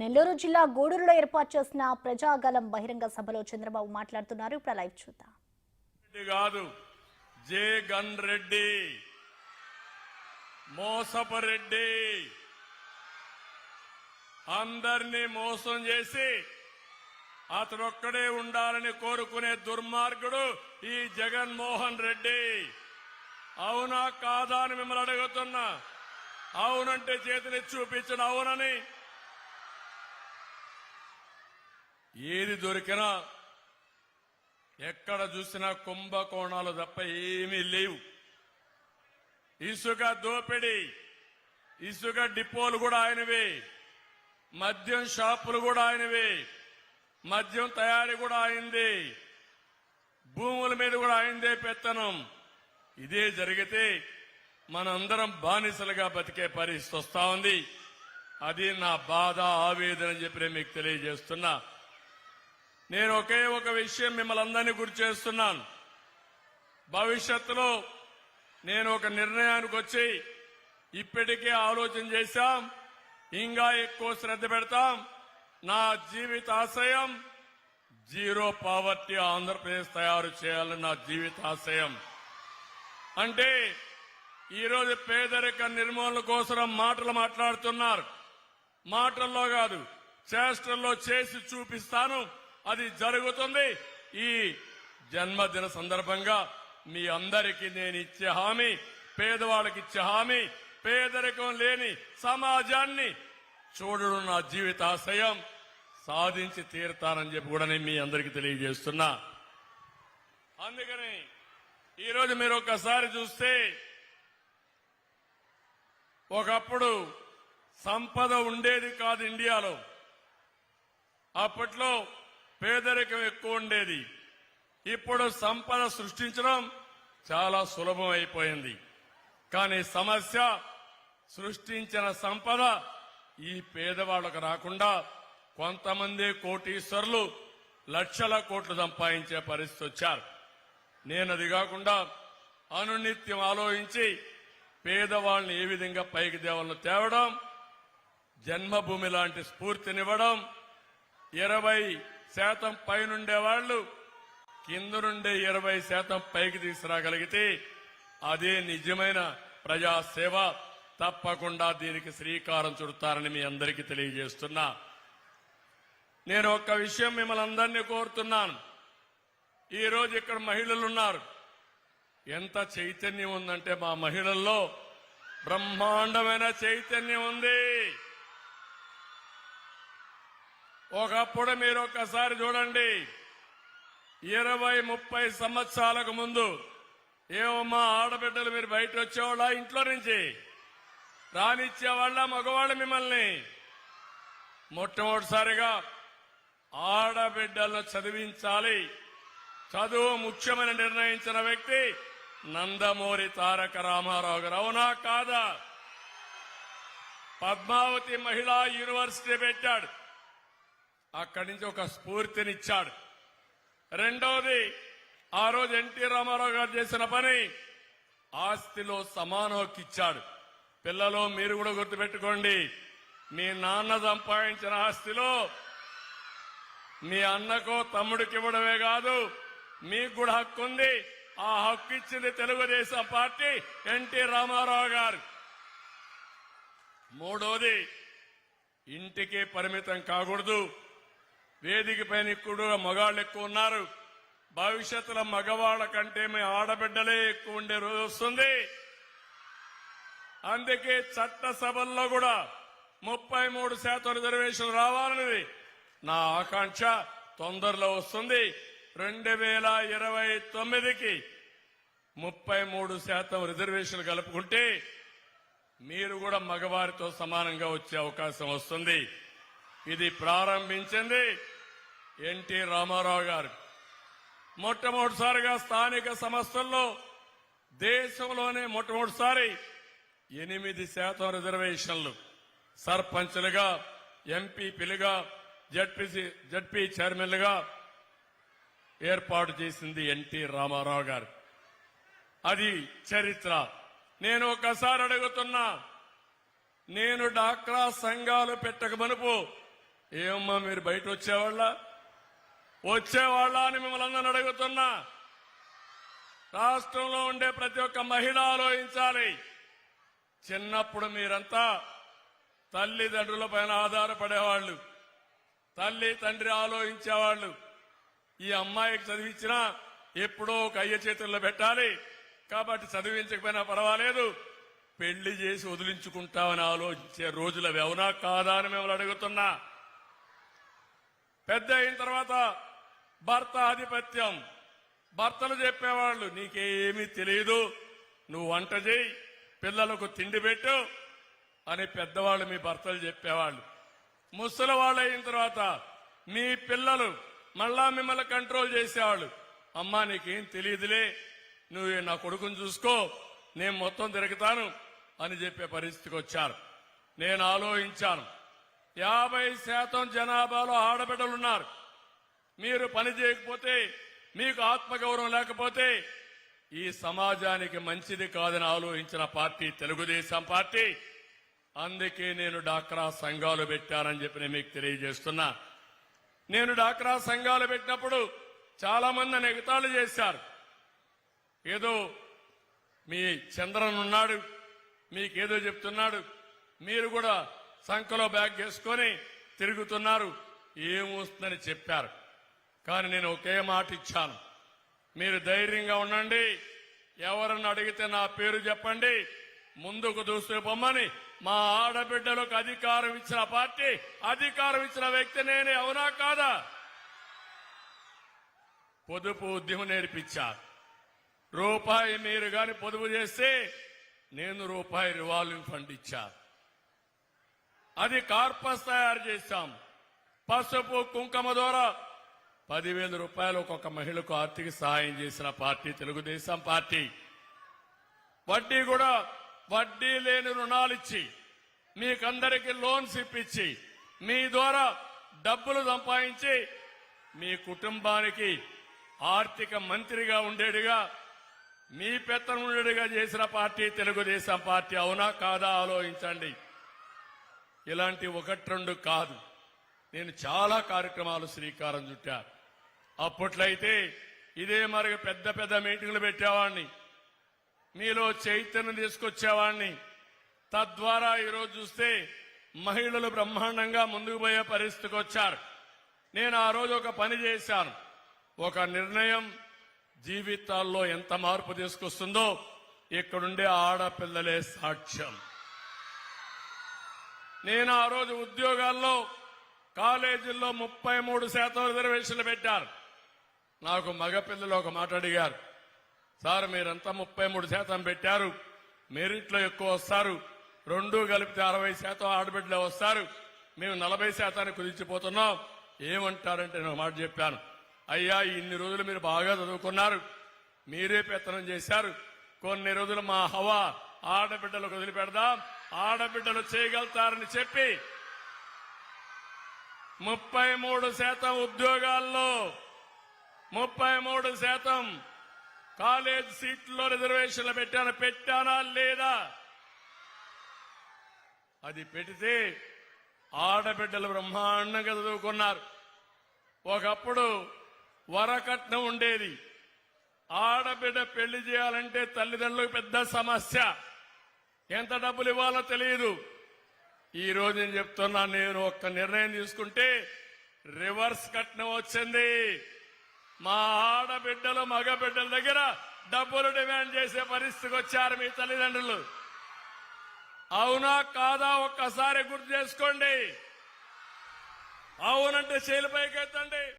నెల్లూరు జిల్లా గూడూరులో ఏర్పాటు చేసిన ప్రజాగలం బహిరంగ సభలో చంద్రబాబు మాట్లాడుతున్నారు. ఇప్పుడు లైవ్ చూద్దాం. కాదు జగన్ రెడ్డి, మోసపు రెడ్డి, అందరినీ మోసం చేసి అతడొక్కడే ఉండాలని కోరుకునే దుర్మార్గుడు ఈ జగన్మోహన్ రెడ్డి. అవునా కాదా అని మిమ్మల్ని అడుగుతున్నా. అవునంటే చేతులు చూపించడం అవునని. ఏది దొరికినా ఎక్కడ చూసినా కుంభకోణాలు తప్ప ఏమీ లేవు. ఇసుక దోపిడీ, ఇసుక డిపోలు కూడా ఆయనవే, మద్యం షాపులు కూడా ఆయనవే, మద్యం తయారీ కూడా అయింది, భూముల మీద కూడా ఆయనదే పెత్తనం. ఇదే జరిగితే మనందరం బానిసలుగా బతికే పరిస్థితి వస్తా ఉంది. అది నా బాధ, ఆవేదన అని చెప్పి మీకు తెలియజేస్తున్నా. నేను ఒకే ఒక విషయం మిమ్మల్ని అందరినీ గుర్తు చేస్తున్నాను. భవిష్యత్తులో నేను ఒక నిర్ణయానికి వచ్చి ఇప్పటికే ఆలోచన చేశాం, ఇంకా ఎక్కువ శ్రద్ధ పెడతాం. నా జీవిత ఆశయం జీరో పావర్టీ ఆంధ్రప్రదేశ్ తయారు చేయాలని నా జీవిత ఆశయం. అంటే ఈరోజు పేదరిక నిర్మూలన కోసం మాటలు మాట్లాడుతున్నారు. మాటల్లో కాదు, చేష్టల్లో చేసి చూపిస్తాను. అది జరుగుతుంది. ఈ జన్మదిన సందర్భంగా మీ అందరికీ నేను ఇచ్చే హామీ, పేదవాళ్ళకి ఇచ్చే హామీ, పేదరికం లేని సమాజాన్ని చూడడం నా జీవితాశయం. సాధించి తీరుతానని చెప్పి కూడా నేను మీ అందరికీ తెలియజేస్తున్నా. అందుకని ఈరోజు మీరు ఒక్కసారి చూస్తే, ఒకప్పుడు సంపద ఉండేది కాదు ఇండియాలో. అప్పట్లో పేదరికం ఎక్కువ ఉండేది. ఇప్పుడు సంపద సృష్టించడం చాలా సులభం అయిపోయింది. కానీ సమస్య, సృష్టించిన సంపద ఈ పేదవాళ్లకు రాకుండా కొంతమంది కోటీశ్వరులు లక్షల కోట్లు సంపాదించే పరిస్థితి వచ్చారు. నేను అది కాకుండా అనునిత్యం ఆలోచించి పేదవాళ్ళని ఏ విధంగా పైకి తేవడం, జన్మభూమి లాంటి స్ఫూర్తినివ్వడం, 20% పైనుండే వాళ్ళు కింద నుండే 20% పైకి తీసుకురాగలిగితే అదే నిజమైన ప్రజాసేవ. తప్పకుండా దీనికి శ్రీకారం చుడతారని మీ అందరికీ తెలియజేస్తున్నా. నేను ఒక్క విషయం మిమ్మల్ని అందరినీ కోరుతున్నాను. ఈ రోజు ఇక్కడ మహిళలు ఉన్నారు. ఎంత చైతన్యం ఉందంటే మా మహిళల్లో బ్రహ్మాండమైన చైతన్యం ఉంది. ఒకప్పుడు మీరు ఒక్కసారి చూడండి, 20-30 సంవత్సరాలకు ముందు ఏమమ్మా ఆడబిడ్డలు మీరు బయట వచ్చేవాళ్ళ, ఇంట్లో నుంచి రానిచ్చేవాళ్ళ మగవాళ్ళు మిమ్మల్ని? మొట్టమొదటిసారిగా ఆడబిడ్డలను చదివించాలి, చదువు ముఖ్యమని నిర్ణయించిన వ్యక్తి నందమూరి తారక రామారావు గారు. అవునా కాదా? పద్మావతి మహిళా యూనివర్సిటీ పెట్టాడు. అక్కడి నుంచి ఒక స్ఫూర్తినిచ్చాడు. రెండవది, ఆ రోజు ఎన్టీ రామారావు గారు చేసిన పని, ఆస్తిలో సమాన హక్కు ఇచ్చాడు. పిల్లలు మీరు కూడా గుర్తుపెట్టుకోండి, మీ నాన్న సంపాదించిన ఆస్తిలో మీ అన్నకో తమ్ముడికి ఇవ్వడమే కాదు, మీకు కూడా హక్కు ఉంది. ఆ హక్కు ఇచ్చింది తెలుగుదేశం పార్టీ, ఎన్టీ రామారావు గారు. మూడోది, ఇంటికి పరిమితం కాకూడదు. వేదిక పైన కూడా మగాళ్ళు ఎక్కువ ఉన్నారు. భవిష్యత్తులో మగవాళ్ల కంటే మీ ఆడబిడ్డలే ఎక్కువ ఉండే రోజు వస్తుంది. అందుకే చట్టసభల్లో కూడా 33% రిజర్వేషన్ రావాలనేది నా ఆకాంక్ష. తొందరలో వస్తుంది. 2029కి 33% రిజర్వేషన్లు కలుపుకుంటే మీరు కూడా మగవారితో సమానంగా వచ్చే అవకాశం వస్తుంది. ఇది ప్రారంభించింది ఎన్టీ రామారావు గారు. మొట్టమొదటిసారిగా స్థానిక సంస్థల్లో దేశంలోనే మొట్టమొదటిసారి 8% రిజర్వేషన్లు సర్పంచ్లుగా, ఎంపీపీలుగా, జడ్పీ చైర్మన్లుగా ఏర్పాటు చేసింది ఎన్టీ రామారావు గారు. అది చరిత్ర. నేను ఒకసారి అడుగుతున్నా, నేను డాక్రా సంఘాలు పెట్టక మునుపు ఏమమ్మా మీరు బయట వచ్చేవాళ్ళ అని మిమ్మల్ని అందరిని అడుగుతున్నా. రాష్ట్రంలో ఉండే ప్రతి ఒక్క మహిళ ఆలోచించాలి. చిన్నప్పుడు మీరంతా తల్లిదండ్రుల పైన ఆధారపడేవాళ్లు, తల్లి తండ్రి ఆలోచించేవాళ్లు. ఈ అమ్మాయికి చదివించినా ఎప్పుడో ఒక అయ్య చేతుల్లో పెట్టాలి కాబట్టి చదివించకపోయినా పర్వాలేదు, పెళ్లి చేసి వదిలించుకుంటామని ఆలోచించే రోజులు అవి అవునా కాదా అని మిమ్మల్ని అడుగుతున్నా. పెద్ద అయిన తర్వాత భర్త ఆధిపత్యం. భర్తలు చెప్పేవాళ్లు నీకేమీ తెలియదు, నువ్వు వంట చేయి, పిల్లలకు తిండి పెట్టు అని పెద్దవాళ్ళు మీ భర్తలు చెప్పేవాళ్లు. ముసలి వాళ్ళు అయిన తర్వాత మీ పిల్లలు మళ్ళా మిమ్మల్ని కంట్రోల్ చేసేవాళ్ళు. అమ్మా నీకేం తెలియదులే, నువ్వు నా కొడుకుని చూసుకో, నేను మొత్తం తిరుగుతాను అని చెప్పే పరిస్థితికి వచ్చారు. నేను ఆలోచించాను, 50% జనాభాలో ఆడబిడ్డలున్నారు. మీరు పని చేయకపోతే, మీకు ఆత్మగౌరవం లేకపోతే ఈ సమాజానికి మంచిది కాదని ఆలోచించిన పార్టీ తెలుగుదేశం పార్టీ. అందుకే నేను డాక్రా సంఘాలు పెట్టానని చెప్పి నేను మీకు తెలియజేస్తున్నా. నేను డాక్రా సంఘాలు పెట్టినప్పుడు చాలా మంది నన్ను ఎగతాళి చేశారు. ఏదో మీ చంద్రన్ ఉన్నాడు, మీకేదో చెప్తున్నాడు, మీరు కూడా సంఖలో బ్యాగ్ వేసుకొని తిరుగుతున్నారు, ఏమొస్తుందని చెప్పారు. కానీ నేను ఒకే మాట ఇచ్చాను, మీరు ధైర్యంగా ఉండండి, ఎవరన్నా అడిగితే నా పేరు చెప్పండి, ముందుకు దూసుకుపోమని. మా ఆడబిడ్డలకు అధికారం ఇచ్చిన పార్టీ, అధికారం ఇచ్చిన వ్యక్తి నేనే, అవునా కాదా? పొదుపు ఉద్యమం నేర్పించారు. రూపాయి మీరు గాని పొదుపు చేస్తే నేను రూపాయి రివాల్వింగ్ ఫండ్ ఇచ్చాను. అది కార్పస్ తయారు చేశాం. పసుపు కుంకుమ ద్వారా 10,000 రూపాయలు ఒక్కొక్క మహిళకు ఆర్థిక సహాయం చేసిన పార్టీ తెలుగుదేశం పార్టీ. వడ్డీ కూడా వడ్డీ లేని రుణాలు ఇచ్చి, మీకందరికీ లోన్స్ ఇప్పించి, మీ ద్వారా డబ్బులు సంపాదించి మీ కుటుంబానికి ఆర్థిక మంత్రిగా ఉండేడుగా, మీ పెత్తనం ఉండేడుగా చేసిన పార్టీ తెలుగుదేశం పార్టీ, అవునా కాదా ఆలోచించండి. ఇలాంటి 1-2 కాదు, నేను చాలా కార్యక్రమాలు శ్రీకారం చుట్టా. అప్పట్లయితే ఇదే మరి పెద్ద పెద్ద మీటింగ్లు పెట్టేవాడిని, మీలో చైతన్యం తీసుకొచ్చేవాడిని. తద్వారా ఈరోజు చూస్తే మహిళలు బ్రహ్మాండంగా ముందుకు పోయే పరిస్థితికి వచ్చారు. నేను ఆ రోజు ఒక పని చేశాను. ఒక నిర్ణయం జీవితాల్లో ఎంత మార్పు తీసుకొస్తుందో ఇక్కడుండే ఆడపిల్లలే సాక్ష్యం. నేను ఆ రోజు ఉద్యోగాల్లో, కాలేజీల్లో 33% రిజర్వేషన్లు పెట్టారు. నాకు మగపిల్లలు ఒక మాట అడిగారు, సార్ మీరంతా 33% పెట్టారు, మెరిట్లో ఎక్కువ వస్తారు, 2 కలిపితే 60% ఆడబిడ్డలే వస్తారు, మేము 40% కుదించిపోతున్నాం, ఏమంటారంటే నేను మాట చెప్పాను, అయ్యా ఇన్ని రోజులు మీరు బాగా చదువుకున్నారు, మీరే పెత్తనం చేశారు, కొన్ని రోజులు మా హవా ఆడబిడ్డలకు వదిలిపెడదాం, ఆడబిడ్డలు చేయగలుగుతారని చెప్పి 33% ఉద్యోగాల్లో, 33% కాలేజ్ సీట్లలో రిజర్వేషన్లు పెట్టానా లేదా? అది పెడితే ఆడబిడ్డలు బ్రహ్మాండంగా చదువుకున్నారు. ఒకప్పుడు వరకట్నం ఉండేది, ఆడబిడ్డ పెళ్లి చేయాలంటే తల్లిదండ్రులకు పెద్ద సమస్య, ఎంత డబ్బులు ఇవ్వాలో తెలియదు. ఈ రోజు నేను చెప్తున్నా, నేను ఒక్క నిర్ణయం తీసుకుంటే రివర్స్ కట్నం వచ్చింది. మా ఆడబిడ్డలు మగబిడ్డల దగ్గర డబ్బులు డిమాండ్ చేసే పరిస్థితికి వచ్చారు మీ తల్లిదండ్రులు. అవునా కాదా ఒక్కసారి గుర్తు చేసుకోండి. అవునంటే చేతులు పైకెత్తండి.